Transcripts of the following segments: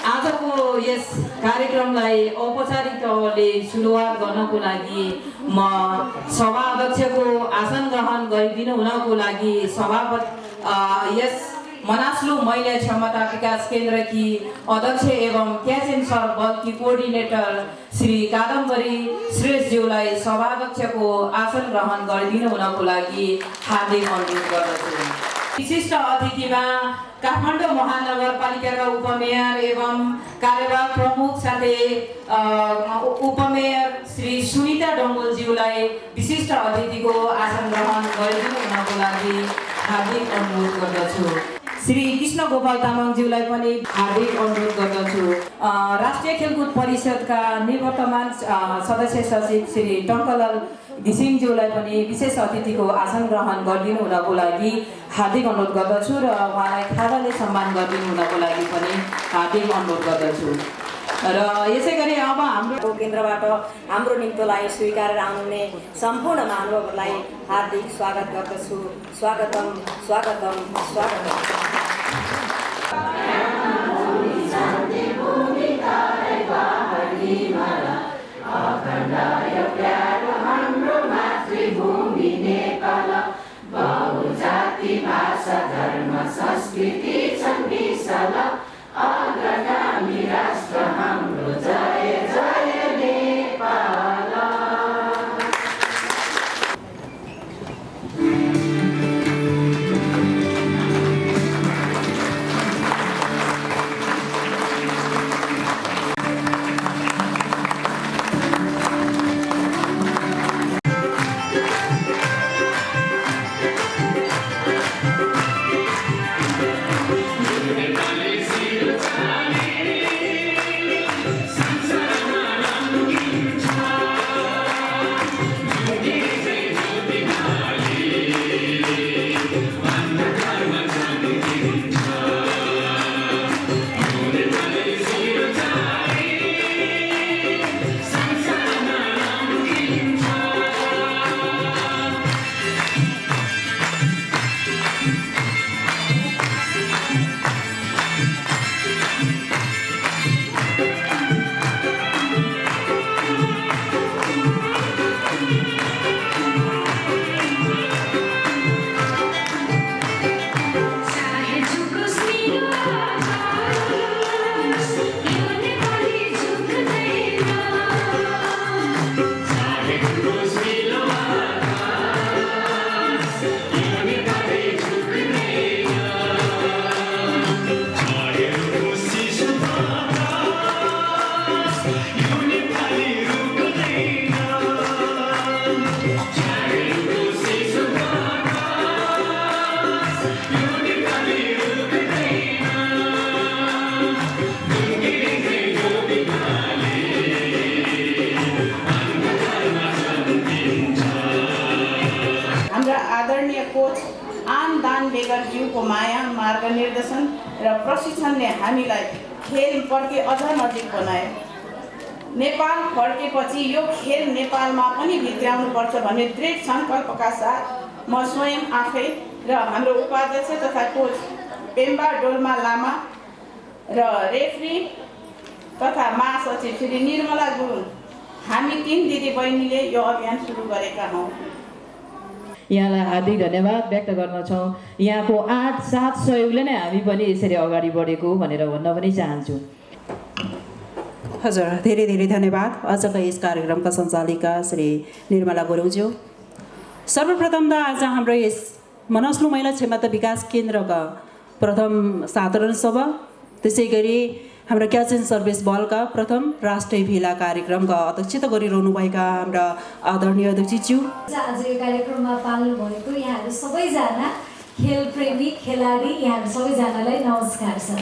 आजको यस कार्यक्रमलाई औपचारिक तौरले सुरुवात गर्नको लागि म सभाध्यक्षको आसन ग्रहण गरिदिनु हुनको लागि सभापति यस मनास्लु महिला क्षमता विकास केन्द्रकी अध्यक्ष एवं क्याचेन सर बलकी कोअर्डिनेटर श्री कादम्बरी श्रेष्ठज्यूलाई सभाध्यक्षको आसन ग्रहण गरिदिनु हुनको लागि हार्दिक अनुरोध गर्दछु। विशिष्ट अतिथिमा काठमाडौँ महानगरपालिकाका उपमेयर एवं कार्यवाहक प्रमुख साथै उपमेयर श्री सुनिता डङ्गोलज्यूलाई विशिष्ट अतिथिको आसन ग्रहण गरिदिनु हुनको लागि हार्दिक अनुरोध गर्दछु। श्री कृष्ण गोपाल तामाङज्यूलाई पनि हार्दिक अनुरोध गर्दछु। राष्ट्रिय खेलकुद परिषदका निवर्तमान सदस्य सचिव श्री टङ्कलाल घिसिङज्यूलाई पनि विशेष अतिथिको आसन ग्रहण गरिदिनु हुनको लागि हार्दिक अनुरोध गर्दछु र उहाँलाई खादाले सम्मान गरिदिनु हुनको लागि पनि हार्दिक अनुरोध गर्दछु। र यसै गरी अब हाम्रो केन्द्रबाट हाम्रो निम्तोलाई स्वीकारेर आउने सम्पूर्ण महानुभावहरूलाई हार्दिक स्वागत गर्दछु। स्वागतम स्वागतम स्वागतम। मातृभूमि नेपाल बहुजाति भाषा धर्म संस्कृति छन् विशाल अग्रगामी राष्ट्र हाम्रो जय जय नेपाल। को माया मार्गनिर्देशन र प्रशिक्षणले हामीलाई खेलप्रति अझ नजिक बनायो। नेपाल फर्केपछि यो खेल नेपालमा पनि भित्र्याउनुपर्छ भन्ने दृढ सङ्कल्पका साथ म स्वयं आफै र हाम्रो उपाध्यक्ष तथा कोच पेम्बा डोल्मा लामा र रेफ्री तथा महासचिव श्री निर्मला गुरुङ हामी 3 दिदी बहिनीले यो अभियान सुरु गरेका हौँ। यहाँलाई हार्दिक धन्यवाद व्यक्त गर्दछौँ। यहाँको 8-7 सहयोगले नै हामी पनि यसरी अगाडि बढेको भनेर भन्न पनि चाहन्छु। हजुर, धेरै धेरै धन्यवाद आजको यस कार्यक्रमका सञ्चालिका श्री निर्मला गुरुङज्यू। सर्वप्रथम त आज हाम्रो यस मनास्लु महिला क्षमता विकास केन्द्रका प्रथम साधारण सभा, त्यसै गरी हाम्रो क्याचेन सर्भिस बलका प्रथम राष्ट्रिय भेला कार्यक्रमका अध्यक्षता गरिरहनुभएका हाम्रा आदरणीय अध्यक्षज्यू, आज यो कार्यक्रममा पाल्नु भएको यहाँहरू सबैजना खेलप्रेमी खेलाडी यहाँहरू सबैजनालाई नमस्कार छ।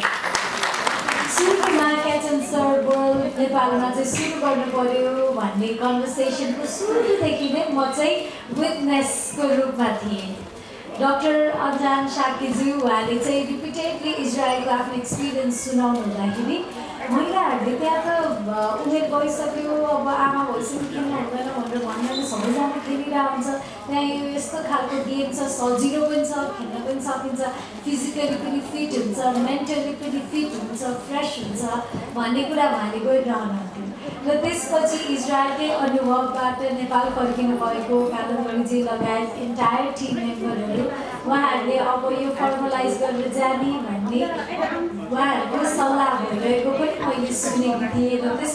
सुरुमा क्याचेन सर बल नेपालमा चाहिँ सुरु गर्नु पर्यो भन्ने कन्भर्सेसनको सुरुदेखि नै म चाहिँ विटनेसको रूपमा थिएँ। डाक्टर अजान साकीज्यू उहाँले चाहिँ रिपिटेडली इजरायलको आफ्नो एक्सपिरियन्स सुनाउनु हुँदाखेरि महिलाहरूले त्यहाँ त उमेर गइसक्यो, अब आमा भइसक्यो, खेल्नु हुँदैन भनेर भन्दैन, सबैजना खेलिरहेको हुन्छ। त्यहाँ यो यस्तो खालको गेम छ, सजिलो पनि छ, खेल्न पनि सकिन्छ, फिजिकली पनि फिट हुन्छ, मेन्टली पनि फिट हुन्छ, फ्रेस हुन्छ भन्ने कुरा उहाँले गइरहनुहुन्थ्यो। र त्यसपछि इजरायलकै अनुभवबाट नेपाल फर्किनु भएको कादम्बरीजी लगायत इन्टायर टिम मेम्बरहरू उहाँहरूले अब यो फर्मलाइज गरेर जाने भन्ने उहाँहरूको सल्लाह भइरहेको पनि मैले सुनेको थिएँ। र त्यस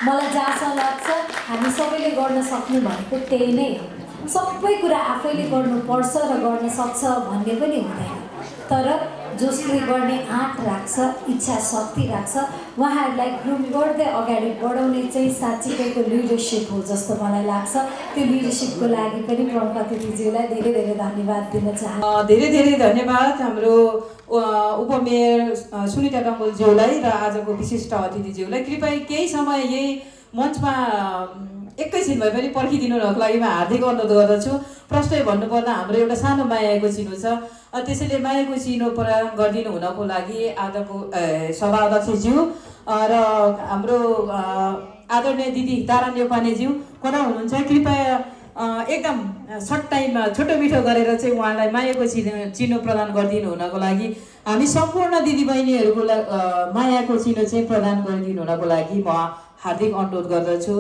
मलाई जहाँसम्म लाग्छ हामी सबैले गर्न सक्नु भनेको त्यही नै हो। सबै कुरा आफैले गर्नुपर्छ र गर्न सक्छ भन्ने पनि हुँदैन, तर जसले गर्ने आँट राख्छ, इच्छा शक्ति राख्छ, उहाँहरूलाई ग्रुम गर्दै अगाडि बढाउने चाहिँ साँच्चीकैको लिडरसिप हो जस्तो मलाई लाग्छ। त्यो लिडरसिपको लागि पनि प्रमुख अतिथिज्यूलाई धेरै धेरै धन्यवाद दिन चाहन्छु। धेरै धेरै धन्यवाद हाम्रो उपमेयर सुनिता डङ्गोलज्यूलाई र आजको विशिष्ट अतिथिज्यूलाई। कृपया केही समय यही मञ्चमा एकैछिन भए पनि पर्खिदिनुको लागि म हार्दिक अनुरोध गर्दछु। प्रश्न भन्नुपर्दा हाम्रो एउटा सानो मायाको चिनो छ, त्यसैले मायाको चिनो प्रदान गरिदिनु हुनको लागि आजको सभा अध्यक्षज्यू र हाम्रो आदरणीय दिदी तारा नेपानेज्यू कता हुनुहुन्छ, कृपया एकदम सर्ट टाइममा छोटो मिठो गरेर चाहिँ उहाँलाई मायाको चिनो प्रदान गरिदिनु हुनको लागि हामी सम्पूर्ण दिदीबहिनीहरूको मायाको चिनो चाहिँ प्रदान गरिदिनु हुनको लागि म हार्दिक अनुरोध गर्दछु।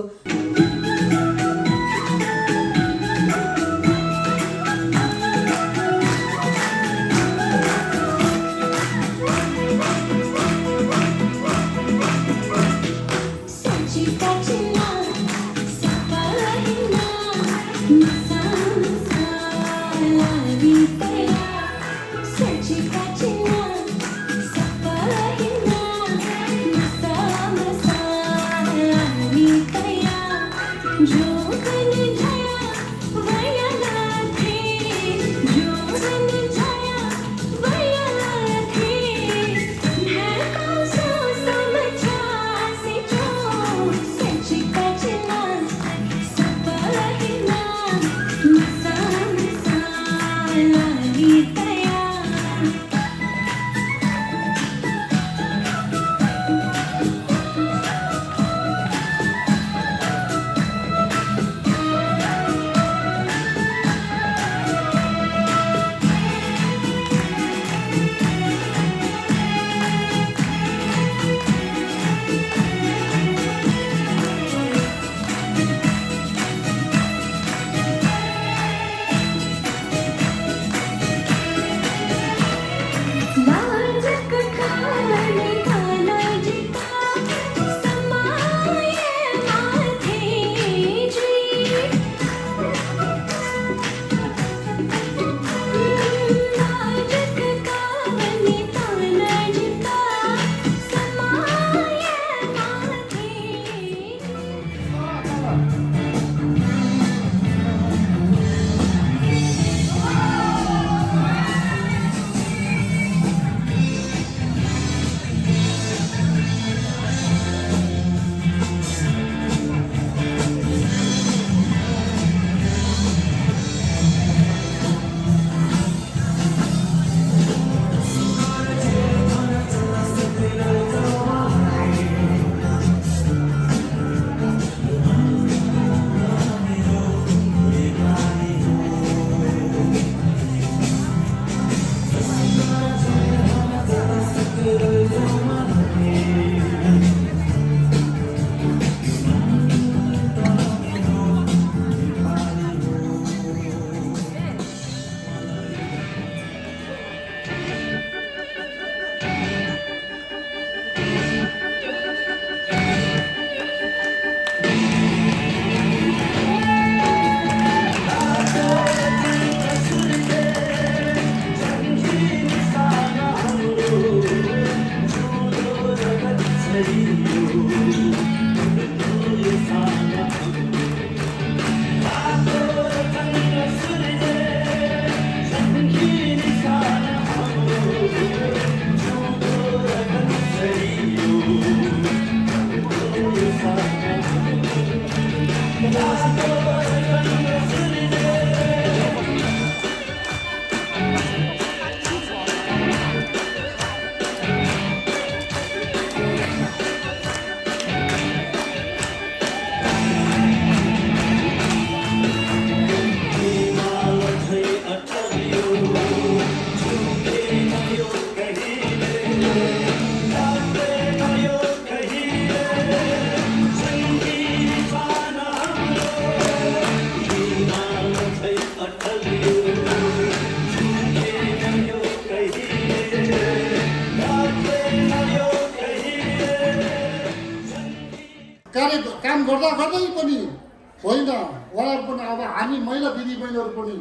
काम गर्दा गर्दै पनि होइन, उहाँहरू पनि अब हामी महिला दिदीबहिनीहरू पनि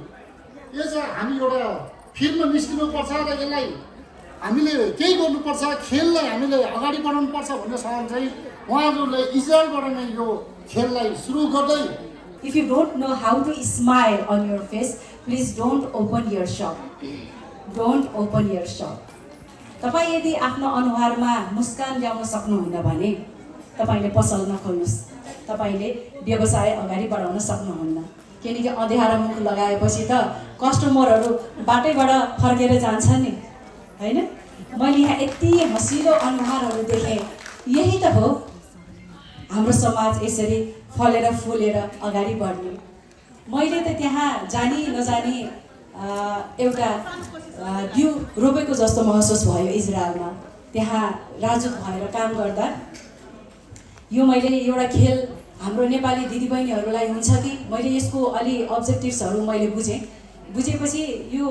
यसो हामी एउटा फिल्डमा निस्किनुपर्छ र यसलाई हामीले केही गर्नुपर्छ, खेललाई हामीले अगाडि बढाउनुपर्छ भन्ने सवाल चाहिँ उहाँहरूले इजरायलबाट नै यो खेललाई सुरु गर्दै If you don't know how to smile on your face, please don't open your shop. Don't open your shop. तपाईँ यदि आफ्नो अनुहारमा मुस्कान ल्याउन सक्नुहुन्न भने तपाईँले पसल नखोल्नुहोस्, तपाईँले व्यवसाय अगाडि बढाउन सक्नुहुन्न। किनकि अँध्यारो मुख लगाएपछि त कस्टमरहरू बाटैबाट फर्केर जान्छन् नि, होइन? मैले यहाँ यति हँसिलो अनुहारहरू देखेँ। यही त हो हाम्रो समाज यसरी फलेर फुलेर अगाडि बढ्ने। मैले त त्यहाँ जानी नजानी एउटा बिउ रोपेको जस्तो महसुस भयो इजरायलमा। त्यहाँ राजदूत भएर काम गर्दा यो मैले एउटा खेल हाम्रो नेपाली दिदीबहिनीहरूलाई हुन्छ कि मैले यसको अलि अब्जेक्टिभ्सहरू मैले बुझेपछि यो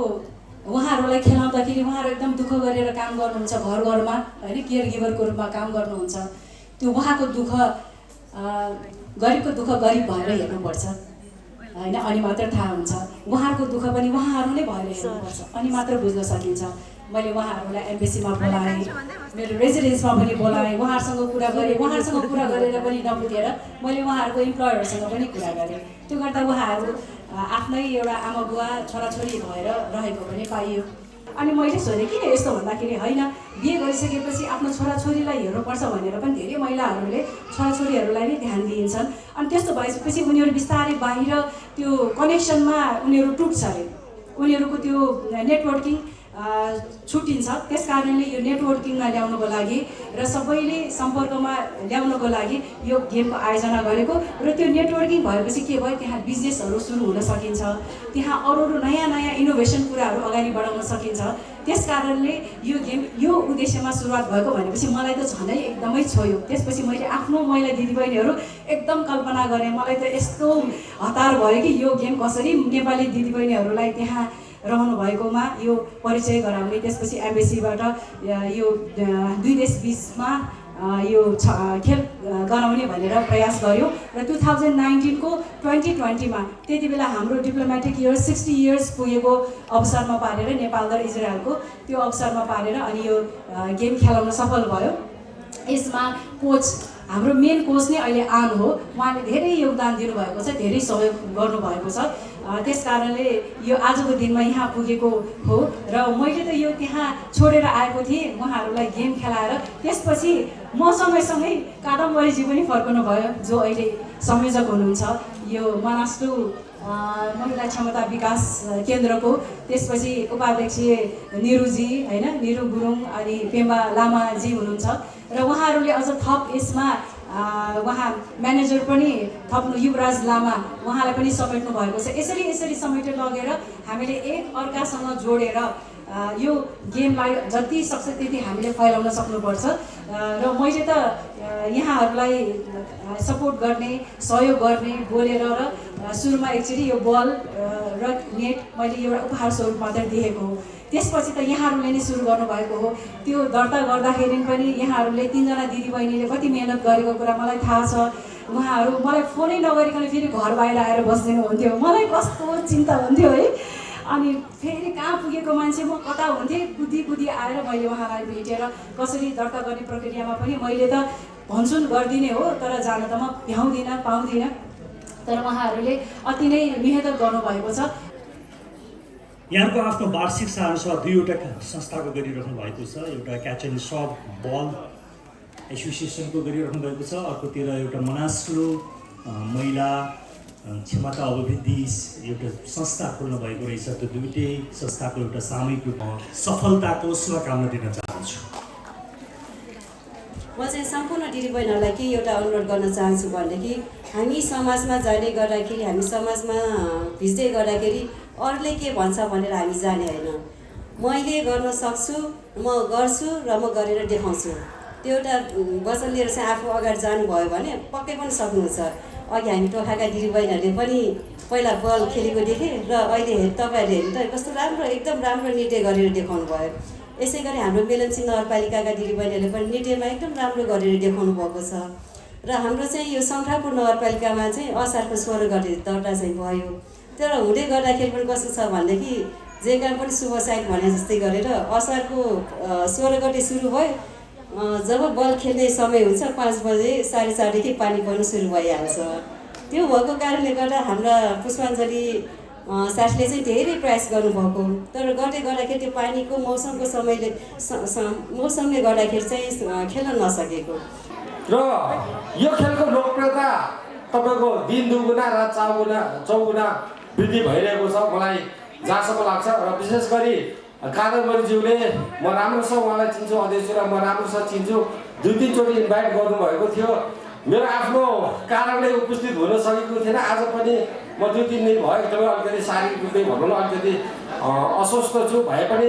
उहाँहरूलाई खेलाउँदाखेरि उहाँहरू एकदम दुःख गरेर काम गर्नुहुन्छ, घर घरमा होइन, केयर गिभरको रूपमा काम गर्नुहुन्छ। त्यो उहाँको दुःख गरिबको दुःख गरिब भएर हेर्नुपर्छ होइन, अनि मात्र थाहा हुन्छ। उहाँहरूको दुःख पनि उहाँहरू नै भएर हेर्नुपर्छ, अनि मात्र बुझ्न सकिन्छ। मैले उहाँहरूलाई एम्बेसीमा बोलाएँ, मेरो रेजिडेन्समा पनि बोलाएँ, उहाँहरूसँग कुरा गरेँ। उहाँहरूसँग कुरा गरेर पनि नपुगेर मैले उहाँहरूको इम्प्लोयरसँग पनि कुरा गरेँ। त्यो गर्दा उहाँहरू आफ्नै एउटा आमा बुवा छोराछोरी भएर रहेको पनि पाइयो। अनि मैले सोधेँ किन यस्तो भन्दाखेरि होइन, बिहे गरिसकेपछि आफ्नो छोराछोरीलाई हेर्नुपर्छ भनेर पनि धेरै महिलाहरूले छोराछोरीहरूलाई नै ध्यान दिन्छन्। अनि त्यस्तो भएपछि उनीहरू बिस्तारै बाहिर त्यो कनेक्सनमा उनीहरू टुट्छ अरे, उनीहरूको त्यो नेटवर्किङ छुट्टिन्छ। त्यस कारणले यो नेटवर्किङमा ल्याउनको लागि र सबैले सम्पर्कमा ल्याउनको लागि यो गेमको आयोजना गरेको। र त्यो नेटवर्किङ भएपछि के भयो, त्यहाँ बिजनेसहरू सुरु हुन सकिन्छ, त्यहाँ अरू नयाँ नयाँ इनोभेसन कुराहरू अगाडि बढाउन सकिन्छ। त्यस कारणले यो गेम यो उद्देश्यमा सुरुवात भएको भनेपछि मलाई त झनै एकदमै छोयो। त्यसपछि मैले आफ्नो महिला दिदीबहिनीहरू एकदम कल्पना गरेँ। मलाई त यस्तो हतार भयो कि यो गेम कसरी नेपाली दिदीबहिनीहरूलाई त्यहाँ रहनु भएकोमा यो परिचय गराउने। त्यसपछि एम्बेसीबाट यो दुई देश बिचमा यो खेल गराउने भनेर प्रयास गर्यो। र 2019को 2020मा त्यति बेला हाम्रो डिप्लोमेटिक इयर 60 इयर्स पुगेको अवसरमा पारेर नेपाल र इजरायलको त्यो अवसरमा पारेर अनि यो गेम खेलाउन सफल भयो। यसमा कोच हाम्रो मेन कोच नै अहिले आन हो। उहाँले धेरै योगदान दिनुभएको छ, धेरै सहयोग गर्नुभएको छ। त्यस कारणले यो आजको दिनमा यहाँ पुगेको हो। र मैले त यो त्यहाँ छोडेर आएको थिएँ उहाँहरूलाई गेम खेलाएर। त्यसपछि म सँगै कादम्बरीजी पनि फर्कनु भयो, जो अहिले संयोजक हुनुहुन्छ यो मनास्लु महिला क्षमता विकास केन्द्रको। त्यसपछि उपाध्यक्ष निरुजी होइन, निरु गुरुङ अनि पेम्बा लामाजी हुनुहुन्छ। र उहाँहरूले अझ थप यसमा उहाँ म्यानेजर पनि थप्नु युवराज लामा, उहाँलाई पनि समेट्नु भएको छ। यसरी समेटेर लगेर हामीले एक अर्कासँग जोडेर यो गेमलाई जति सक्छ त्यति हामीले फैलाउन सक्नुपर्छ। र मैले त यहाँहरूलाई सपोर्ट गर्ने, सहयोग गर्ने बोलेर र सुरुमा एकचोटि यो बल र नेट मैले एउटा उपहार स्वरूप मात्र दिएको हो। त्यसपछि त यहाँहरूले नै सुरु गर्नुभएको हो। त्यो दर्ता गर्दाखेरि पनि यहाँहरूले 3 जना दिदीबहिनीले कति मेहनत गरेको कुरा मलाई थाहा छ। उहाँहरू मलाई फोनै नगरिकन फेरि घर बाहिर आएर बस्दिनु हुन्थ्यो। मलाई कस्तो चिन्ता हुन्थ्यो है। अनि फेरि कहाँ पुगेको मान्छे म कता हुन्थेँ, कुदी आएर मैले उहाँलाई भेटेर कसरी दर्ता गर्ने प्रक्रियामा पनि मैले त भन्छुन गरिदिने हो, तर जान त म भ्याउँदिनँ पाउँदिनँ। तर उहाँहरूले अति नै मेहनत गर्नुभएको छ। यहाँको आफ्नो वार्षिक सारांशमा 2वटा संस्थाको गरिराख्नु भएको छ। एउटा क्याच एन्ड सब बल एसोसिएसनको गरिराख्नु भएको छ, अर्कोतिर एउटा मनास्लु महिला क्षमता अभिवृद्धि एउटा संस्था खोल्नु भएको रहेछ। त्यो दुईटै संस्थाको एउटा सामूहिक रूपमा सफलताको शुभकामना दिन चाहन्छु। म चाहिँ सम्पूर्ण दिदीबहिनीहरूलाई के एउटा अनुरोध गर्न चाहन्छु भनेदेखि हामी समाजमा जाँदै गर्दाखेरि, हामी समाजमा भिज्दै गर्दाखेरि अरूले के भन्छ भनेर हामी जाने होइन। मैले गर्न सक्छु, म गर्छु र म गरेर देखाउँछु। त्यो एउटा वचन लिएर चाहिँ आफू अगाडि जानुभयो भने पक्कै पनि सक्नुहुन्छ। अघि हामी टोखाका दिदीबहिनीहरूले पनि पहिला बल खेलेको देखेँ र अहिले तपाईँहरूले हेर्नु त कस्तो राम्रो, एकदम राम्रो नृत्य गरेर देखाउनु भयो। यसै गरी हाम्रो मेलनसिंह नगरपालिकाका दिदीबहिनीहरूले पनि नृत्यमा एकदम राम्रो गरेर देखाउनु भएको छ। र र हाम्रो चाहिँ यो शङ्खलापुर नगरपालिकामा चाहिँ असारको 16 गते दर्ता चाहिँ भयो। तर हुँदै गर्दाखेरि पनि कस्तो छ भनेदेखि जे काम पनि शुभ साइड भने जस्तै गरेर असारको 16 गते सुरु भयो। जब बल खेल्ने समय हुन्छ 5 बजे 4:30देखि पानी पर्नु सुरु भइहाल्छ। त्यो भएको कारणले गर्दा हाम्रा पुष्पाञ्जली साथीले चाहिँ धेरै प्रयास गर्नुभएको, तर गर्दै गर्दाखेरि त्यो पानीको मौसमले गर्दाखेरि चाहिँ खेल्न नसकेको। र यो खेलको लोकप्रियता तपाईँको दिन दुगुना रात चौगुना वृद्धि भइरहेको छ मलाई जहाँसम्म लाग्छ। र विशेष गरी कादरबरीज्यूले म राम्रोसँग उहाँलाई चिन्छु, अध्यक्षलाई म राम्रोसँग चिन्छु, 2-3 चोटि इन्भाइट गर्नुभएको थियो। मेरो आफ्नो कारणले उपस्थित हुन सकेको थिएन। आज पनि म 2-3 दिन भयो एकदमै अलिकति शारीरिक रूपले भनौँ न अलिकति अस्वस्थ छु भए पनि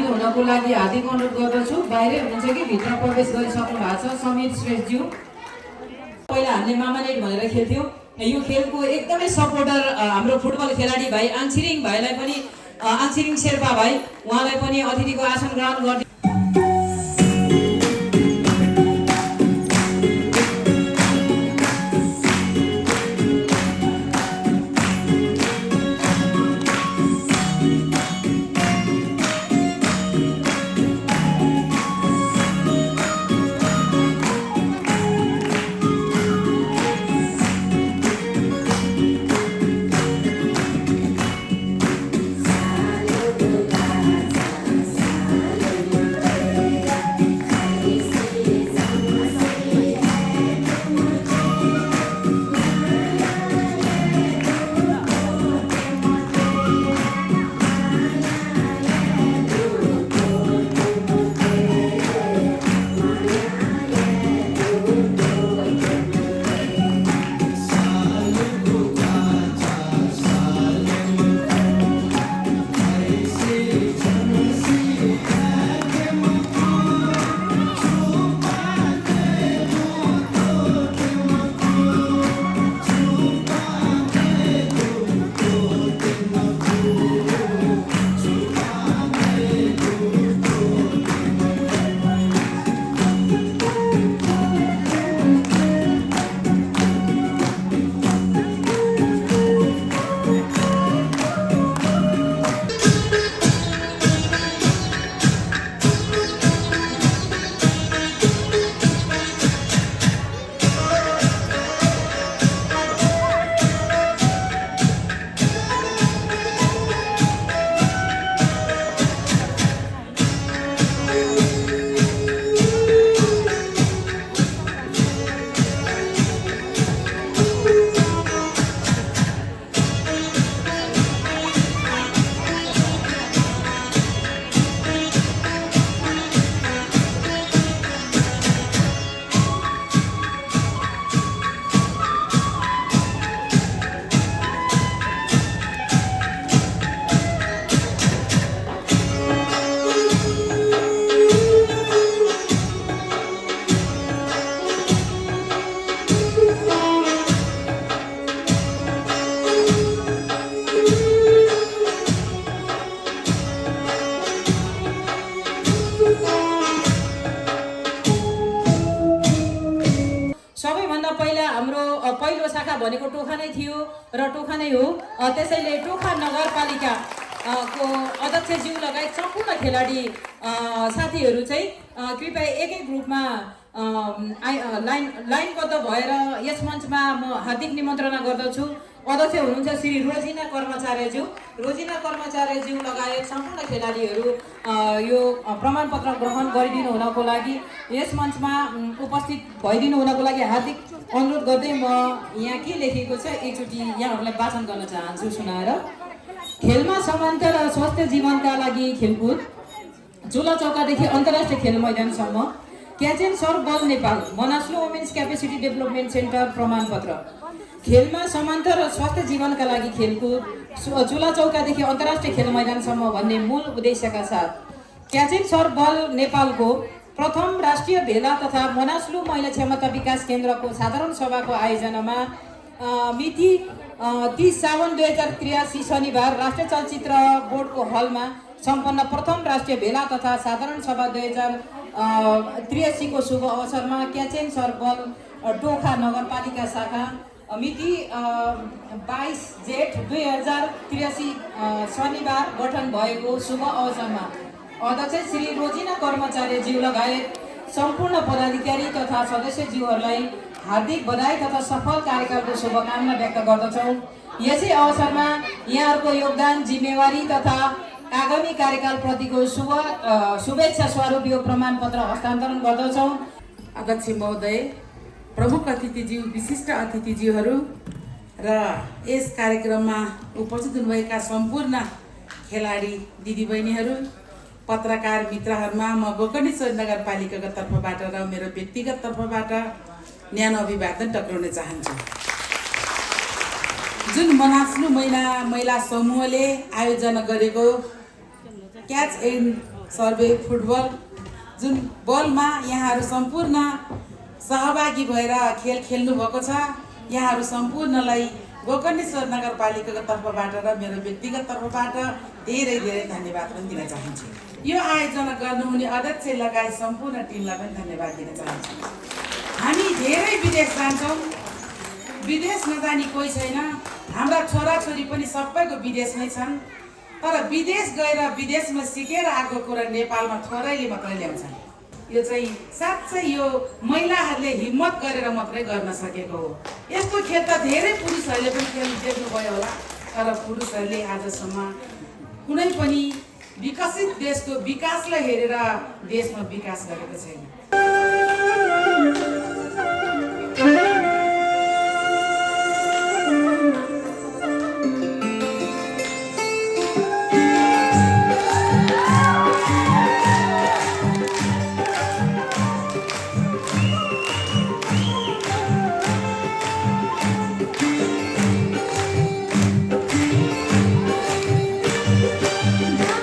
हुनको लागि हार्दिक अनुरोध गर्दछु। बाहिरै हुनुहुन्छ कि भित्र प्रवेश गरिसक्नु भएको छ। समीर श्रेष्ठज्यू, पहिला हामीले मामालेट भनेर खेल्थ्यौँ। यो खेलको एकदमै सपोर्टर हाम्रो फुटबल खेलाडी भाइ आङछिरिङ भाइलाई पनि, आङछिरिङ शेर्पा भाइ, उहाँलाई पनि अतिथिको आसन ग्रहण गर्दै पहिलो शाखा भनेको टोखा नै थियो र टोखा नै हो। त्यसैले टोखा नगरपालिका को अध्यक्षज्यू लगायत सम्पूर्ण खेलाडी साथीहरू चाहिँ कृपया एकै ग्रुपमा लाइनबद्ध भएर यस मञ्चमा म हार्दिक निमन्त्रणा गर्दछु। अध्यक्ष हुनुहुन्छ श्री रोजिना कर्मचार्यज्यू। रोजिना कर्मचार्यज्यू लगायत सम्पूर्ण खेलाडीहरू यो प्रमाणपत्र ग्रहण गरिदिनु हुनको लागि यस मञ्चमा उपस्थित भइदिनु हुनको लागि हार्दिक अनुरोध गर्दै म यहाँ के लेखेको छ एकचोटि यहाँहरूलाई वाचन गर्न चाहन्छु सुनाएर। खेलमा समानता र स्वस्थ जीवनका लागि खेलकुद झुला चौकादेखि अन्तर्राष्ट्रिय खेल मैदानसम्म catch and serve ball Nepal Manaslu women's capacity development centre प्रमाणपत्र खेलमा समानता र स्वस्थ जीवनका लागि खेलकुद झुला चौकादेखि अन्तर्राष्ट्रिय खेल मैदानसम्म भन्ने मूल उद्देश्यका साथ क्याच एन्ड सर्भ बल नेपालको प्रथम राष्ट्रिय भेला तथा मनास्लु महिला क्षमता विकास केन्द्रको साधारण सभाको आयोजनामा मिति 30 साउन 2083 शनिबार राष्ट्रिय चलचित्र बोर्डको हलमा सम्पन्न प्रथम राष्ट्रिय भेला तथा साधारण सभा 2083 को शुभ अवसरमा क्याच एन्ड सर्भ बल टोखा नगरपालिका शाखा मिति 22 जेठ 2083 शनिबार गठन भएको शुभ अवसरमा अध्यक्ष श्री रोजिना कर्मचारीज्यू लगायत सम्पूर्ण पदाधिकारी तथा सदस्यज्यूहरूलाई हार्दिक बधाई तथा सफल कार्यकालको शुभकामना व्यक्त गर्दछौँ। यसै अवसरमा यहाँहरूको योगदान जिम्मेवारी तथा आगामी कार्यकालप्रतिको शुभेच्छा स्वरूप यो प्रमाणपत्र हस्तान्तरण गर्दछौँ। अध्यक्ष महोदय, प्रमुख अतिथिज्यू, विशिष्ट अतिथिज्यूहरू र यस कार्यक्रममा उपस्थित हुनुभएका सम्पूर्ण खेलाडी दिदीबहिनीहरू, पत्रकार मित्रहरूमा म गोकर्णेश्वर नगरपालिकाको तर्फबाट र मेरो व्यक्तिगत तर्फबाट न्यानो अभिवादन टक्राउन चाहन्छु। जुन मनास्लु महिला समूहले आयोजना गरेको क्याच एन्ड सर्भे फुटबल जुन बलमा यहाँहरू सम्पूर्ण सहभागी भएर खेल खेल्नु भएको छ, यहाँहरू सम्पूर्णलाई गोकर्णेश्वर नगरपालिकाको तर्फबाट र मेरो व्यक्तिगत तर्फबाट धेरै धेरै धन्यवाद पनि दिन चाहन्छु। यो आयोजना गर्नुहुने अध्यक्ष लगायत सम्पूर्ण टिमलाई पनि धन्यवाद दिन चाहन्छु। हामी धेरै विदेश जान्छौँ, विदेश नजाने कोही छैन, हाम्रा छोराछोरी पनि सबैको विदेशमै छन्, तर विदेश गएर विदेशमा सिकेर आएको कुरा नेपालमा थोरैले मात्रै ल्याउँछन्। यो चाहिँ साँच्चै यो महिलाहरूले हिम्मत गरेर मात्रै गर्न सकेको हो। यस्तो खेल त धेरै पुरुषहरूले पनि खेल देख्नुभयो होला, तर पुरुषहरूले आजसम्म कुनै पनि विकसित देशको विकासलाई हेरेर देशमा विकास गरेको छैन।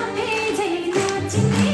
नाचे नाचने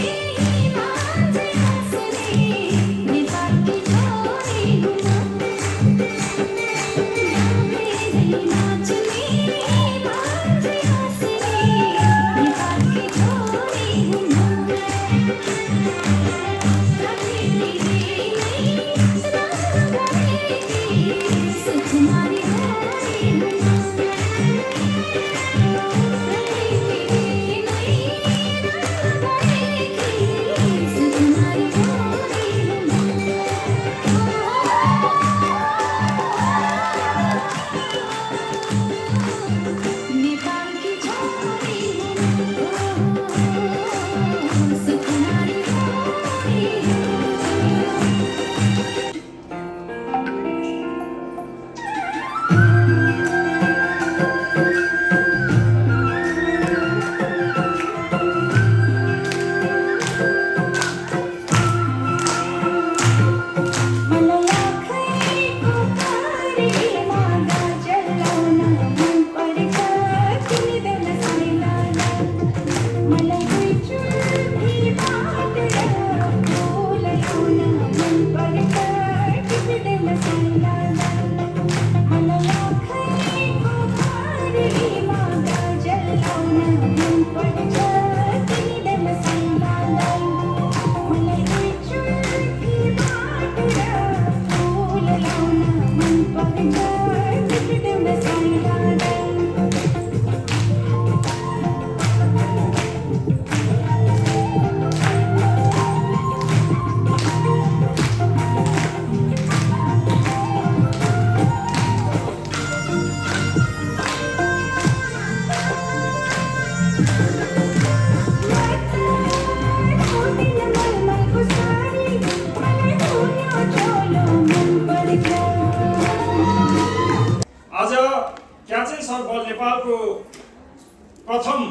प्रथम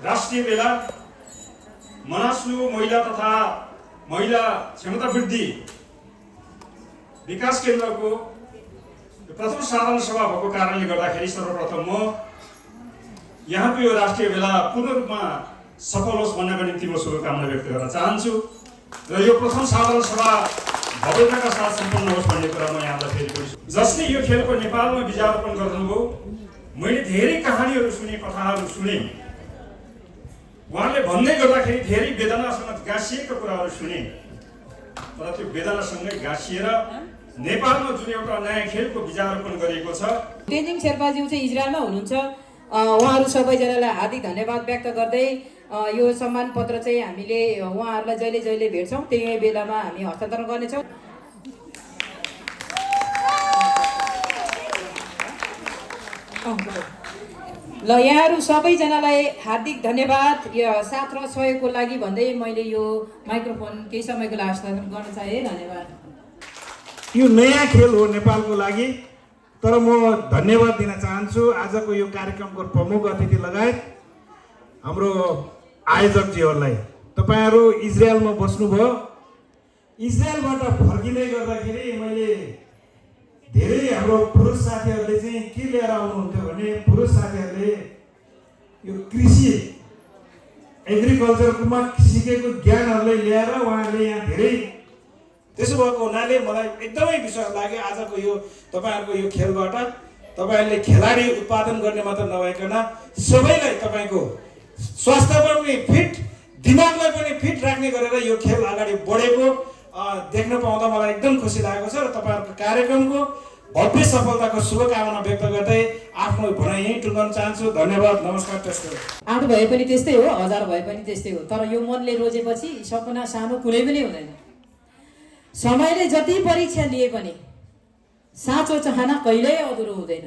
राष्ट्रिय मेला मनास्लु महिला तथा महिला क्षमता वृद्धि विकास केन्द्रको प्रथम साधारण सभा भएको कारणले गर्दाखेरि सर्वप्रथम म यहाँको यो राष्ट्रिय मेला पूर्ण रूपमा सफल होस् भन्नको निम्ति म शुभकामना व्यक्त गर्न चाहन्छु र यो प्रथम साधारण सभा भव्यताका साथ सम्पन्न होस् भन्ने कुरा म यहाँलाई फेरि पनि जसले यो खेलको नेपालमा बीजारोपण गर्नुभयो मैले धेरै कहानीहरू सुने कथाहरू सुने उहाँले भन्दै गर्दाखेरि धेरै वेदनासँग गाँसिएका कुराहरू सुने तर त्यो वेदनासँगै गाँसिएर नेपालमा जुन एउटा नयाँ खेलको बीजारोपण गरिएको छ। तेन्जिङ शेर्पाज्यू चाहिँ इजरायलमा हुनुहुन्छ। उहाँहरू सबैजनालाई हार्दिक धन्यवाद व्यक्त गर्दै यो सम्मान पत्र चाहिँ हामीले उहाँहरूलाई जहिले जहिले भेट्छौँ त्यही बेलामा हामी हस्तान्तरण गर्नेछौँ। ल यहाँहरू सबैजनालाई हार्दिक धन्यवाद साथ र सहयोगको लागि भन्दै मैले यो माइक्रोफोन केही समयको लागि हस्तान्तरण गर्न चाहे। धन्यवाद। यो नयाँ खेल हो नेपालको लागि, तर म धन्यवाद दिन चाहन्छु आजको यो कार्यक्रमको प्रमुख अतिथि लगायत हाम्रो आयोजकजीहरूलाई। तपाईँहरू इजरायलमा बस्नुभयो, इजरायलबाट फर्किँदै गर्दाखेरि मैले धेरै हाम्रो पुरुष साथीहरूले चाहिँ के लिएर आउनुहुन्थ्यो भने पुरुष साथीहरूले यो कृषि एग्रिकल्चरमा सिकेको ज्ञानहरूलाई ल्याएर उहाँहरूले यहाँ धेरै त्यसो भएको हुनाले मलाई एकदमै विश्वास लाग्यो आजको यो तपाईँहरूको यो खेलबाट तपाईँहरूले खेलाडी उत्पादन गर्ने मात्र नभइकन सबैलाई तपाईँको स्वास्थ्य पनि फिट, दिमागलाई पनि फिट राख्ने गरेर यो खेल अगाडि बढेको देख्न पाउँदा मलाई एकदम खुसी लागेको छ र तपाईँहरूको कार्यक्रमको भव्य सफलताको शुभकामना व्यक्त गर्दै आफ्नो भनाइ यहीँ टुङ्गाउन चाहन्छु। धन्यवाद, नमस्कार। त्यस्तो 8 भए पनि त्यस्तै हो, 1000 भए पनि त्यस्तै हो, तर यो मनले रोजेपछि सपना सानो कुनै पनि हुँदैन। समयले जति परीक्षा लिए पनि साँचो चाहना कहिल्यै अधुरो हुँदैन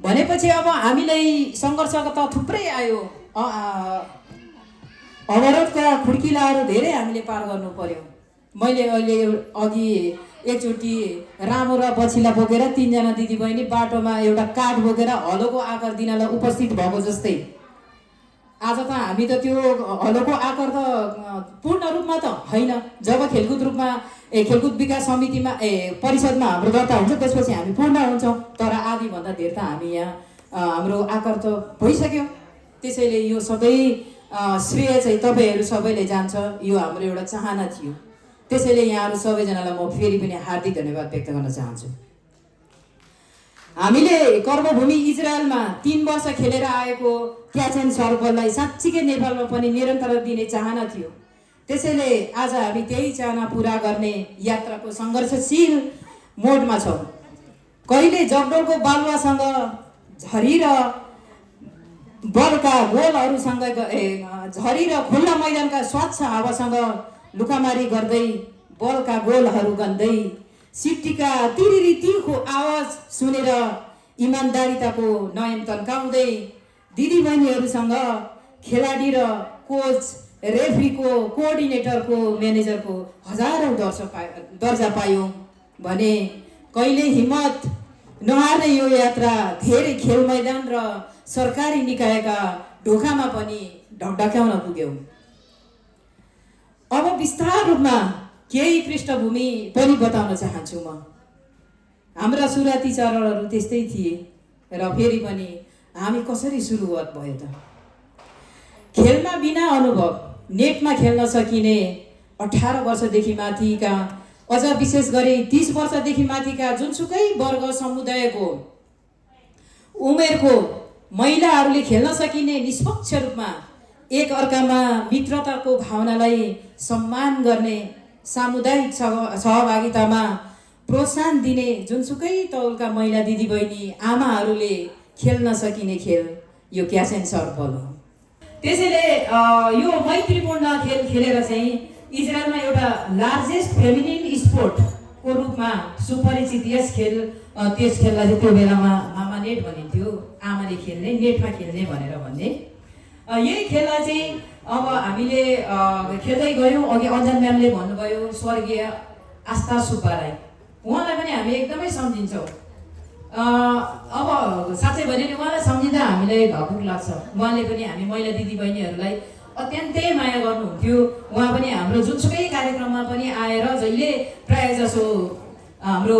भनेपछि अब हामीलाई सङ्घर्ष त थुप्रै आयो, अवरोधका खुड्किलाहरू धेरै हामीले पार गर्नु पर्यो। मैले अहिले अघि एकचोटि रामो र बछिला बोकेर 3 जना दिदीबहिनी बाटोमा एउटा काठ बोकेर हलोको आकार दिनलाई उपस्थित भएको जस्तै आज त हामी त त्यो हलोको आकार त पूर्ण रूपमा त होइन। जब खेलकुद रूपमा खेलकुद विकास समितिमा परिषदमा हाम्रो दर्ता हुन्छ त्यसपछि हामी पूर्ण हुन्छौँ, तर आधीभन्दा धेर त हामी यहाँ हाम्रो आकार त भइसक्यो। त्यसैले यो सबै श्रेय चाहिँ तपाईँहरू सबैले जान्छ, यो हाम्रो एउटा चाहना थियो। त्यसैले यहाँहरू सबैजनालाई म फेरि पनि हार्दिक धन्यवाद व्यक्त गर्न चाहन्छु। हामीले कर्मभूमि इजरायलमा 3 वर्ष खेलेर आएको क्याच एन्ड सर्भलाई साँच्चीकै नेपालमा पनि निरन्तरता दिने चाहना थियो। त्यसैले आज हामी त्यही चाहना पुरा गर्ने यात्राको सङ्घर्षशील मोडमा छौँ। कहिले जगडोलको बालुवासँग झरी र बलका गोलहरूसँग झरी र खुल्ला मैदानका स्वच्छ हावासँग लुकामारी गर्दै बलका गोलहरू गन्दै सिट्टीका तिरिरी तिखो आवाज सुनेर इमान्दारिताको नयन तन्काउँदै दिदीबहिनीहरूसँग खेलाडी र कोच, रेफ्रीको, कोअर्डिनेटरको, म्यानेजरको हजारौँ दर्जा पायौँ भने कहिले हिम्मत नहार्ने यो यात्रा धेरै खेल मैदान र सरकारी निकायका ढोकामा पनि ढकढक्याउन पुग्यौँ। अब विस्तार रूपमा केही पृष्ठभूमि पनि बताउन चाहन्छु म। हाम्रा सुरुवाती चरणहरू त्यस्तै थिए र फेरि पनि हामी कसरी सुरुवात भयो त? खेलमा बिना अनुभव, नेटमा खेल्न सकिने 18 वर्षदेखि माथिका, अझ विशेष गरी 30 वर्षदेखि माथिका जुनसुकै वर्ग समुदायको उमेरको महिलाहरूले खेल्न सकिने निष्पक्ष रूपमा एक अर्कामा मित्रताको भावनालाई सम्मान गर्ने, सामुदायिक सहभागितामा प्रोत्साहन दिने जुनसुकै तौलका महिला दिदीबहिनी आमाहरूले खेल्न सकिने खेल यो क्याच एन्ड सर्भल हो। त्यसैले यो मैत्रीपूर्ण खेल खेलेर चाहिँ इजरायलमा एउटा लार्जेस्ट फेमिनिन स्पोर्टको रूपमा सुपरिचित त्यस खेललाई चाहिँ त्यो बेलामा मामा नेट भनिन्थ्यो, आमाले खेल्ने, नेटमा खेल्ने भनेर भन्ने। यही खेललाई चाहिँ अब हामीले खेल्दै गयौँ। अघि अञ्जन म्यामले भन्नुभयो स्वर्गीय आस्था सुब्बा राई, उहाँलाई पनि हामी एकदमै सम्झिन्छौँ। अब साँच्चै भने नि उहाँलाई सम्झिँदा हामीलाई भावुक लाग्छ। उहाँले पनि हामी महिला दिदीबहिनीहरूलाई अत्यन्तै माया गर्नुहुन्थ्यो। उहाँ पनि हाम्रो जुनसुकै कार्यक्रममा पनि आएर जहिले प्रायः जसो हाम्रो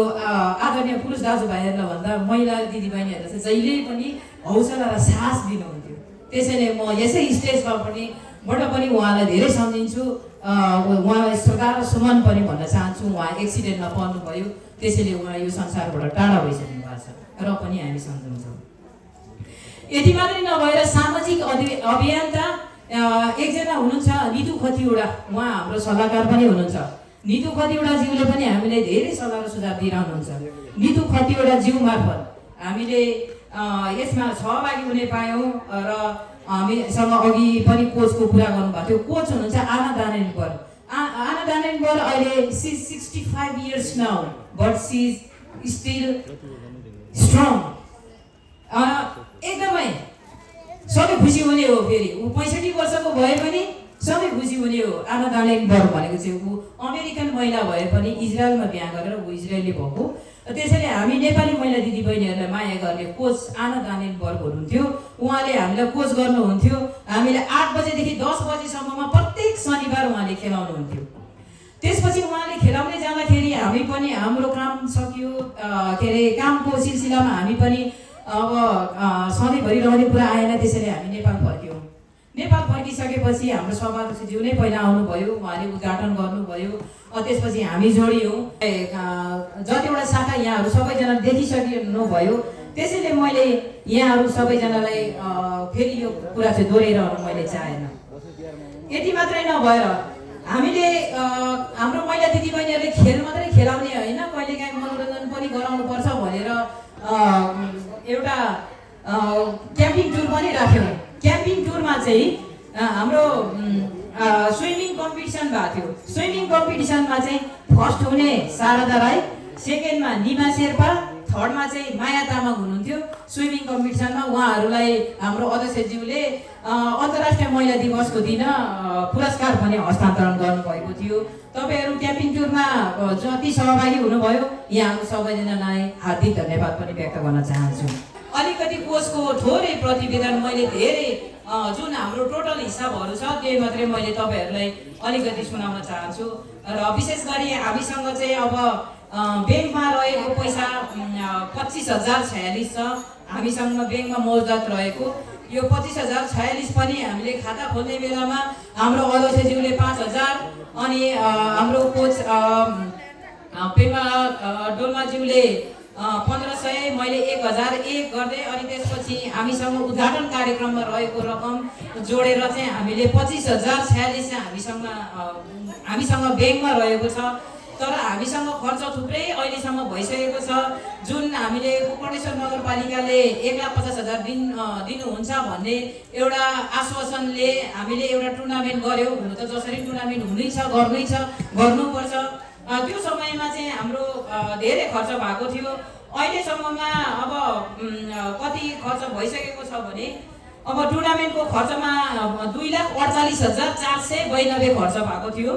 आदरणीय पुरुष दाजुभाइहरूलाई भन्दा महिला दिदीबहिनीहरूलाई चाहिँ जहिले पनि हौसला र साहस दिनुहुन्थ्यो। त्यसैले म यसै स्टेजमा पनि उहाँलाई धेरै सम्झिन्छु। उहाँलाई श्रद्धा र सुमन पनि भन्न चाहन्छु। उहाँ एक्सिडेन्टमा पर्नुभयो, त्यसैले उहाँ यो संसारबाट टाढा भइसक्नु भएको छ र पनि हामी सम्झन्छौँ। यति मात्रै नभएर सामाजिक अभियन्ता एकजना हुनुहुन्छ नितु खतिवडा, उहाँ हाम्रो सल्लाहकार पनि हुनुहुन्छ। नितु खतिवडाज्यूले पनि हामीलाई धेरै सल्लाह र सुझाव दिइरहनुहुन्छ। नितु खतिवडाज्यू मार्फत हामीले यसमा सहभागी हुने पायौँ र हामीसँग अघि पनि कोचको कुरा गर्नुभएको थियो। कोच हुनुहुन्छ आना दानेनबर। आना दानेनबर अहिले she 65 years now, but she is still strong. एकदमै सबै खुसी हुने हो। फेरि ऊ 65 वर्षको भए पनि सबै खुसी हुने हो। आना दानेनबर भनेको चाहिँ ऊ अमेरिकन महिला भए पनि इजरायलमा बिहा गरेर ऊ इजरायली भएको। त्यसैले हामी नेपाली महिला दिदीबहिनीहरूलाई माया गर्ने कोच आना दानेनबर्ग हुनुहुन्थ्यो। उहाँले हामीलाई कोच गर्नुहुन्थ्यो। हामीले 8 बजेदेखि 10 बजेसम्ममा प्रत्येक शनिबार उहाँले खेलाउनुहुन्थ्यो। त्यसपछि उहाँले खेलाउने जाँदाखेरि हामी पनि हाम्रो काम सकियो, के अरे कामको सिलसिलामा हामी पनि अब सधैँभरि रहने कुरा आएन। त्यसैले हामी नेपाल फर्क्यौँ। नेपाल फर्किसकेपछि हाम्रो सभाध्यक्षज्यू नै पहिला आउनुभयो, उहाँले उद्घाटन गर्नुभयो। त्यसपछि हामी जोडियौँ। जतिवटा शाखा यहाँहरू सबैजना देखिसक्नुभयो। त्यसैले मैले यहाँहरू सबैजनालाई फेरि यो कुरा चाहिँ दोहोऱ्याइरहनु मैले चाहेन। यति मात्रै नभएर हामीले हाम्रो महिला दिदीबहिनीहरूले खेल मात्रै खेलाउने होइन, कहिलेकाहीँ मनोरञ्जन पनि गराउनुपर्छ भनेर एउटा क्याम्पिङ टुर पनि राख्यौँ। क्याम्पिङ टुरमा चाहिँ हाम्रो स्विमिङ कम्पिटिसन भएको थियो। स्विमिङ कम्पिटिसनमा चाहिँ फर्स्ट हुने शारदा राई, सेकेन्डमा निमा शेर्पा, थर्डमा चाहिँ माया तामाङ हुनुहुन्थ्यो। स्विमिङ कम्पिटिसनमा उहाँहरूलाई हाम्रो अध्यक्षज्यूले अन्तर्राष्ट्रिय महिला दिवसको दिन पुरस्कार पनि हस्तान्तरण गर्नुभएको थियो। तपाईँहरू क्याम्पिङ टुरमा जति सहभागी हुनुभयो यहाँहरू सबैजनालाई हार्दिक धन्यवाद पनि व्यक्त गर्न चाहन्छु। अलिकति कोचको थोरै प्रतिवेदन मैले धेरै जुन हाम्रो टोटल हिसाबहरू छ त्यही मात्रै मैले तपाईँहरूलाई अलिकति सुनाउन चाहन्छु। र विशेष गरी हामीसँग चाहिँ अब ब्याङ्कमा रहेको पैसा 25,046 छ। हामीसँग ब्याङ्कमा मौजदात रहेको यो 25,046 पनि हामीले खाता खोल्ने बेलामा हाम्रो अध्यक्षज्यूले 5,000 अनि हाम्रो कोच पेमा डोल्माज्यूले 1500, मैले 1001 गर्दै अनि त्यसपछि हामीसँग उद्घाटन कार्यक्रममा रहेको रकम जोडेर चाहिँ हामीले 25,046 चाहिँ हामीसँग ब्याङ्कमा रहेको छ। तर हामीसँग खर्च थुप्रै अहिलेसम्म भइसकेको छ। जुन हामीले गोकर्णेश्वर नगरपालिकाले 1,50,000 दिनुहुन्छ भन्ने एउटा आश्वासनले हामीले एउटा टुर्नामेन्ट गऱ्यौँ। हुनु त जसरी टुर्नामेन्ट हुनै छ, गर्नै छ, गर्नुपर्छ। त्यो समयमा चाहिँ हाम्रो धेरै खर्च भएको थियो। अहिलेसम्ममा अब कति खर्च भइसकेको छ भने अब टुर्नामेन्टको खर्चमा 2,48,492 खर्च भएको थियो।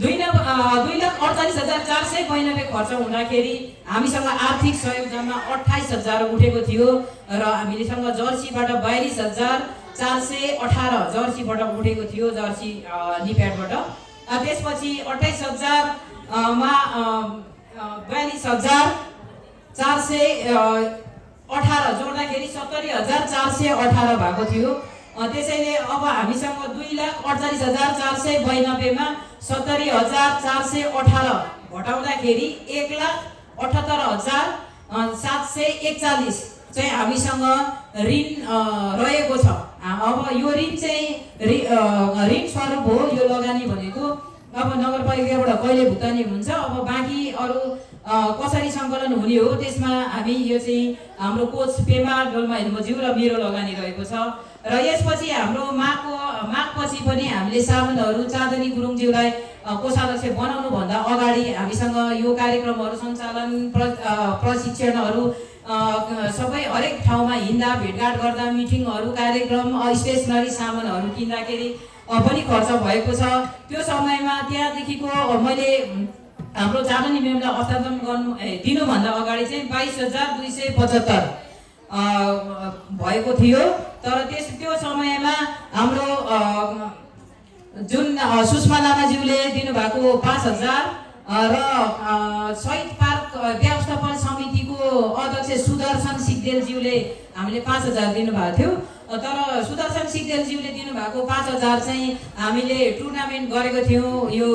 2,48,492 खर्च हुँदाखेरि हामीसँग आर्थिक सहयोग जम्मा 28,000 उठेको थियो र हामीसँग जर्सीबाट 42,418 जर्सीबाट उठेको थियो, जर्सी निप्याडबाट। त्यसपछि 28,000 मा 42,418 जोड्दाखेरि 70,418 भएको थियो। त्यसैले अब हामीसँग 2,48,492 मा 70,418 घटाउँदाखेरि 1,78,741 चाहिँ हामीसँग ऋण रहेको छ। अब यो ऋण चाहिँ ऋण स्वरूप हो। यो लगानी भनेको अब नगरपालिकाबाट कहिले भुक्तानी हुन्छ, अब बाँकी अरू कसरी सङ्कलन हुने हो त्यसमा हामी यो चाहिँ हाम्रो कोच पेमा डोल्मा हेल्मोज्यू र मेरो लगानी रहेको छ। र यसपछि हाम्रो माघपछि पनि हामीले साबुनहरू चाँदनी गुरुङज्यूलाई कोषाध्यक्ष बनाउनुभन्दा अगाडि हामीसँग यो कार्यक्रमहरू सञ्चालन प्रशिक्षणहरू सबै हरेक ठाउँमा हिँड्दा भेटघाट गर्दा मिटिङहरू कार्यक्रम स्टेसनरी सामानहरू किन्दाखेरि पनि खर्च भएको छ। त्यो समयमा त्यहाँदेखिको मैले हाम्रो चाटनी मेमलाई हस्तान्तरण दिनुभन्दा अगाडि चाहिँ 22,275 भएको थियो। तर त्यो समयमा हाम्रो जुन सुषमा लामाज्यूले दिनुभएको 5,000 र शहीद पार्क व्यवस्थापन समितिको अध्यक्ष सुदर्शन सिग्देलज्यूले हामीले 5,000 दिनुभएको थियो। तर सुदर्शन सिग्देलज्यूले दिनुभएको 5,000 चाहिँ हामीले टुर्नामेन्ट गरेको थियौँ यो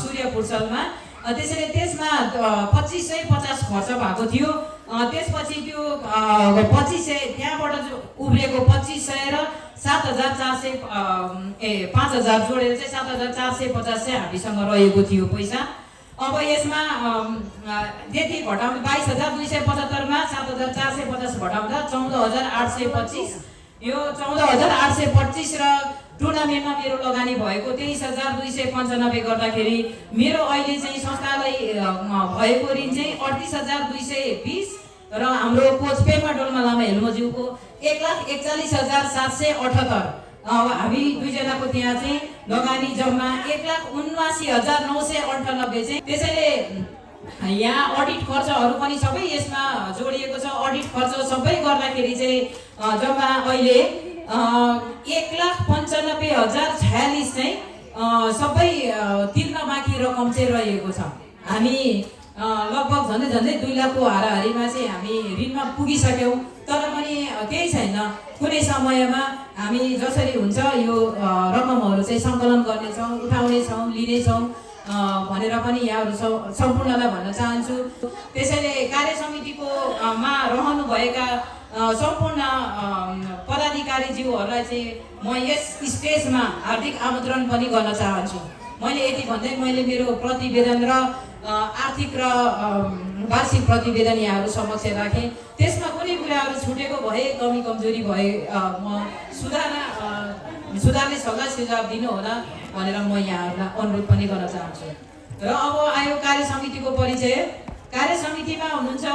सूर्य फुटसलमा। त्यसैले त्यसमा 2,550 खर्च भएको थियो। त्यसपछि त्यो 2,500 त्यहाँबाट उब्रिएको 2,500 र 7,400 5,000 जोडेर चाहिँ 7,450 चाहिँ हामीसँग रहेको थियो पैसा। अब यसमा त्यति घटाउँदा 22,275 मा 7,450 घटाउँदा 14,825 यो 14,825 र टुर्नामेन्टमा मेरो लगानी भएको 23,295 गर्दाखेरि मेरो अहिले चाहिँ संस्थालाई भएको ऋण चाहिँ 38,220 र हाम्रो कोच पेमा डोल्मा लामा हेल्मोज्यूको 1,41,778। हामी दुईजनाको त्यहाँ चाहिँ लगानी जम्मा 1,79,998 चाहिँ। त्यसैले यहाँ अडिट खर्चहरू पनि सबै यसमा जोडिएको छ। अडिट खर्च सबै गर्दाखेरि चाहिँ जम्मा अहिले 1,95,046 चाहिँ सबै तिर्न बाँकी रकम चाहिँ रहेको छ। हामी लगभग झन्डै 2 लाखको हाराहारीमा चाहिँ हामी ऋणमा पुगिसक्यौँ। तर पनि केही छैन, कुनै समयमा हामी जसरी हुन्छ यो रकमहरू चाहिँ सङ्कलन गर्नेछौँ, उठाउनेछौँ, लिनेछौँ भनेर पनि यहाँहरू सम्पूर्णलाई भन्न चाहन्छु। त्यसैले कार्य समितिको मा रहनुभएका सम्पूर्ण पदाधिकारीज्यूहरूलाई चाहिँ म यस स्टेजमा हार्दिक आमन्त्रण पनि गर्न चाहन्छु। मैले यति भन्दै मैले मेरो प्रतिवेदन र आर्थिक र वार्षिक प्रतिवेदन यहाँहरू समक्ष राखेँ। त्यसमा कुनै कुराहरू छुटेको भए, कमी कमजोरी भए म सुधार्ने सल्लाह सुझाव दिनुहोला भनेर म यहाँहरूलाई अनुरोध पनि गर्न चाहन्छु। र अब आयो कार्य समितिको परिचय। कार्य समितिमा हुनुहुन्छ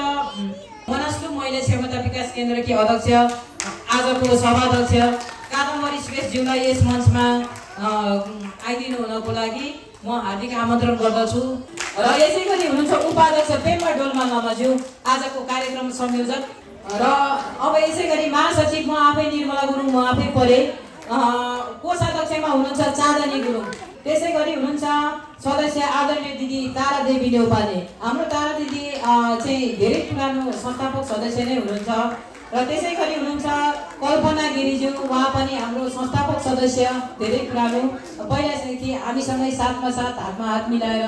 मनस्लु महिला क्षमता विकास केन्द्रकी अध्यक्ष, आजको सभाध्यक्ष कादम्बरी श्रेष्ठज्यूलाई यस मञ्चमा आइदिनु हुनको लागि म हार्दिक आमन्त्रण गर्दछु। र यसै गरी हुनुहुन्छ उपाध्यक्ष पेमा डोल्मा लामाज्यू, आजको कार्यक्रम संयोजक। र अब यसै गरी महासचिव म आफै निर्मला गुरुङ, म आफै परे। कोषाध्यक्षमा हुनुहुन्छ चाँदनी गुरुङ। त्यसै गरी हुनुहुन्छ सदस्य आदरणीय दिदी तारा देवी नेउपाने। हाम्रो तारा दिदी चाहिँ धेरै पुरानो संस्थापक सदस्य नै हुनुहुन्छ। र त्यसै गरी हुनुहुन्छ कल्पना गिरिज्यू, उहाँ पनि हाम्रो संस्थापक सदस्य धेरै पुरानो, पहिलादेखि हामीसँगै साथमा साथ हातमा हात मिलाएर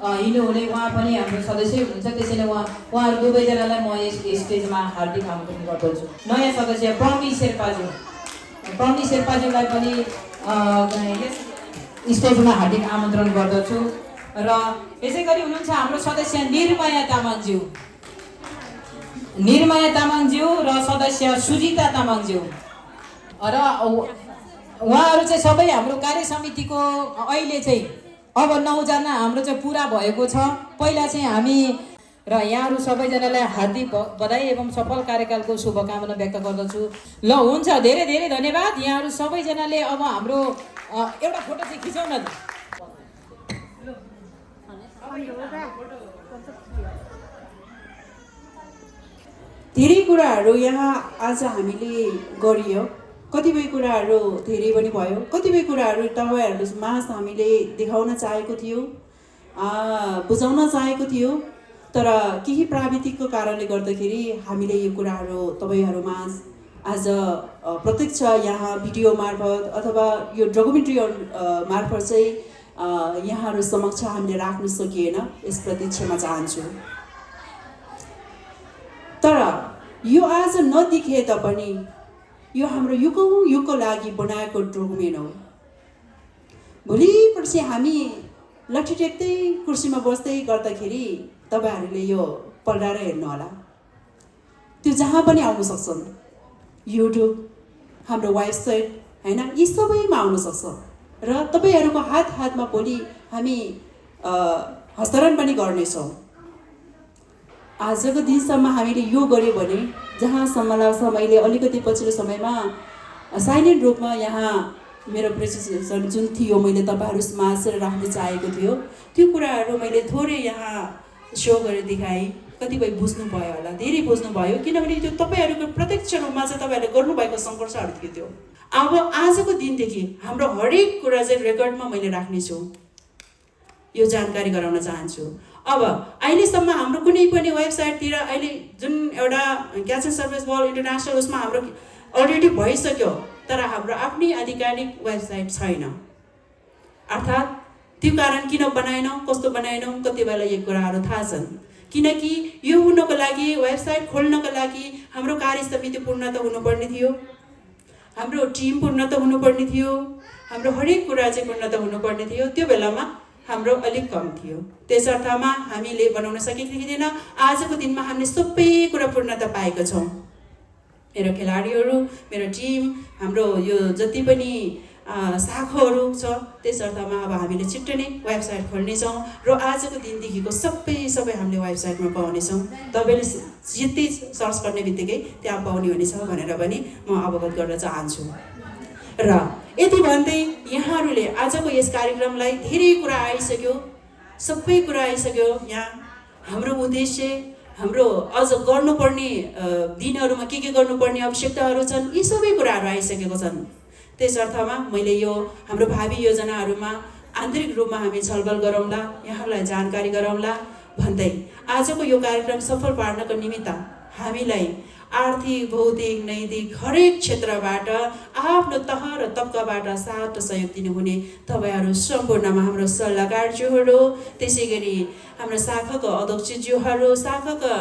हिँड्नुहुने उहाँ पनि हाम्रो सदस्य हुनुहुन्छ। त्यसैले उहाँहरू दुवैजनालाई म यस स्टेजमा हार्दिक आमन्त्रण गर्दछु। नयाँ सदस्य प्रमी शेर्पाज्यूलाई पनि यस स्टेजमा हार्दिक आमन्त्रण गर्दछु। र यसै गरी हुनुहुन्छ हाम्रो सदस्य निर्मया तामाङज्यू र सदस्य सुजिता तामाङज्यू। र उहाँहरू चाहिँ सबै हाम्रो कार्य समितिको अहिले चाहिँ अब 9 जना हाम्रो चाहिँ पुरा भएको छ। पहिला चाहिँ हामी र यहाँहरू सबैजनालाई हार्दिक बधाई एवं सफल कार्यकालको शुभकामना व्यक्त गर्दछु। ल हुन्छ, धेरै धेरै धन्यवाद यहाँहरू सबैजनाले। अब हाम्रो एउटा फोटो चाहिँ खिचौँ न। धेरै कुराहरू यहाँ आज हामीले गरियो, कतिपय कुराहरू धेरै पनि भयो, कतिपय कुराहरू तपाईँहरू माझ हामीले देखाउन चाहेको थियो, बुझाउन चाहेको थियो। तर केही प्राविधिकको कारणले गर्दाखेरि हामीले यो कुराहरू तपाईँहरूमाझ आज प्रत्यक्ष यहाँ भिडियो मार्फत अथवा यो डकुमेन्ट्री मार्फत चाहिँ यहाँहरू समक्ष हामीले राख्न सकिएन, यसप्रति क्षमा चाहन्छु। तर यो आज नदेखे तापनि यो हाम्रो युगको लागि बनाएको डकुमेन्ट हो। भोलि पर्सि हामी लट्ठी टेक्दै कुर्सीमा बस्दै गर्दाखेरि तपाईँहरूले यो पल्टाएर हेर्नु होला, त्यो जहाँ पनि आउन सक्छन्। युट्युब, हाम्रो वेबसाइट हैन, यी सबैमा आउन सक्छ। र तपाईँहरूको हातमा भोलि हामी हस्तान्तरण पनि गर्नेछौँ। आजको दिनसम्म हामीले यो गर्यो भने जहाँसम्म लाग्छ, मैले अलिकति पछिल्लो समयमा साइलेन्ट रूपमा यहाँ मेरो प्रेजेन्टेसन जुन थियो मैले तपाईँहरू माझ राख्न चाहेको थियो त्यो कुराहरू मैले थोरै यहाँ सो गरेर देखाएँ। कतिपय बुझ्नुभयो होला, धेरै बुझ्नुभयो, किनभने त्यो तपाईँहरूको प्रत्यक्ष रूपमा चाहिँ तपाईँहरूले गर्नुभएको सङ्घर्षहरू थियो त्यो। अब आजको दिनदेखि हाम्रो हरेक कुरा चाहिँ रेकर्डमा मैले राख्नेछु, यो जानकारी गराउन चाहन्छु। अब अहिलेसम्म हाम्रो कुनै पनि वेबसाइटतिर अहिले जुन एउटा catch and service world international उसमा हाम्रो अलरेडी भइसक्यो, तर हाम्रो आफ्नै आधिकारिक वेबसाइट छैन। अर्थात् त्यो कारण किन बनाएनौँ, कस्तो बनाएनौँ, कति बेला यो कुराहरू थाहा छन्। किनकि यो हुनको लागि, वेबसाइट खोल्नको लागि हाम्रो कार्य समिति पूर्णता हुनुपर्ने थियो, हाम्रो टिम पूर्णता हुनुपर्ने थियो, हाम्रो हरेक कुरा चाहिँ पूर्णता हुनुपर्ने थियो। त्यो बेलामा हाम्रो अलिक कम थियो, त्यस अर्थमा हामीले बनाउन सकेको थिएन। आजको दिनमा हामीले सबै कुरा पूर्णता पाएका छौँ। मेरो खेलाडीहरू, मेरो टिम, हाम्रो यो जति पनि शाखाहरू छ, त्यस अर्थमा अब हामीले छिट्टै नै वेबसाइट खोल्नेछौँ र आजको दिनदेखिको सबै हामीले वेबसाइटमा पाउनेछौँ। तपाईँले जित्दै सर्च गर्ने बित्तिकै त्यहाँ पाउने हुनेछ भनेर पनि म अवगत गर्न चाहन्छु। र यति भन्दै यहाँहरूले आजको यस कार्यक्रमलाई धेरै कुरा आइसक्यो, सबै कुरा आइसक्यो। यहाँ हाम्रो उद्देश्य, हाम्रो अझ गर्नुपर्ने दिनहरूमा के गर्नुपर्ने आवश्यकताहरू छन्, यी सबै कुराहरू आइसकेको छन्। त्यस अर्थमा मैले यो हाम्रो भावी योजनाहरूमा आन्तरिक रूपमा हामी छलफल गरौँला, यहाँहरूलाई जानकारी गराउँला भन्दै आजको यो कार्यक्रम सफल पार्नको निमित्त हामीलाई आर्थिक, भौतिक, नैतिक हरेक क्षेत्रबाट आफ्नो तह र तब्काबाट साथ र सहयोग दिनुहुने तपाईँहरू सम्पूर्णमा हाम्रो सल्लाहकारज्यूहरू, त्यसै गरी हाम्रो शाखाका अध्यक्षज्यूहरू, शाखाका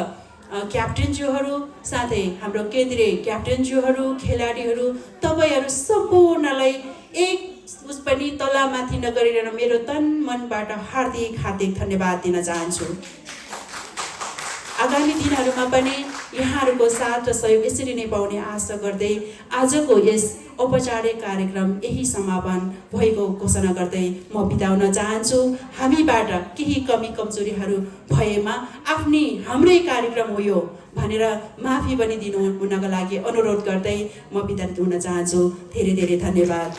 क्याप्टेनज्यूहरू, साथै हाम्रो केन्द्रीय क्याप्टेनज्यूहरू, खेलाडीहरू, तपाईँहरू सम्पूर्णलाई एक उस पनि तलमाथि नगरिरहन मेरो तन मनबाट हार्दिक धन्यवाद दिन चाहन्छु। आगामी दिनहरूमा पनि यहाँहरूको साथ र सहयोग यसरी नै पाउने आशा गर्दै आजको यस औपचारिक कार्यक्रम यही समापन भएको घोषणा गर्दै म बिताउन चाहन्छु। हामीबाट केही कमी कमजोरीहरू भएमा हाम्रै कार्यक्रम हो यो भनेर माफी पनि दिनु हुनको लागि अनुरोध गर्दै म बिदा हुन चाहन्छु। धेरै धन्यवाद।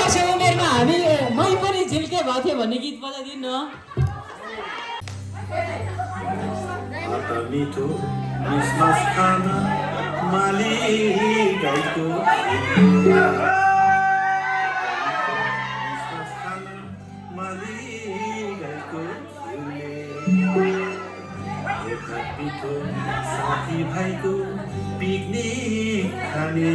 वर्ष उमेरमा हामी मै पनि झिल्के भएको थियो भन्ने गीत बजाइदिनु न। मिठो क्रिसमस खाना माली गाईको साथी भाइको पिकनिक खाने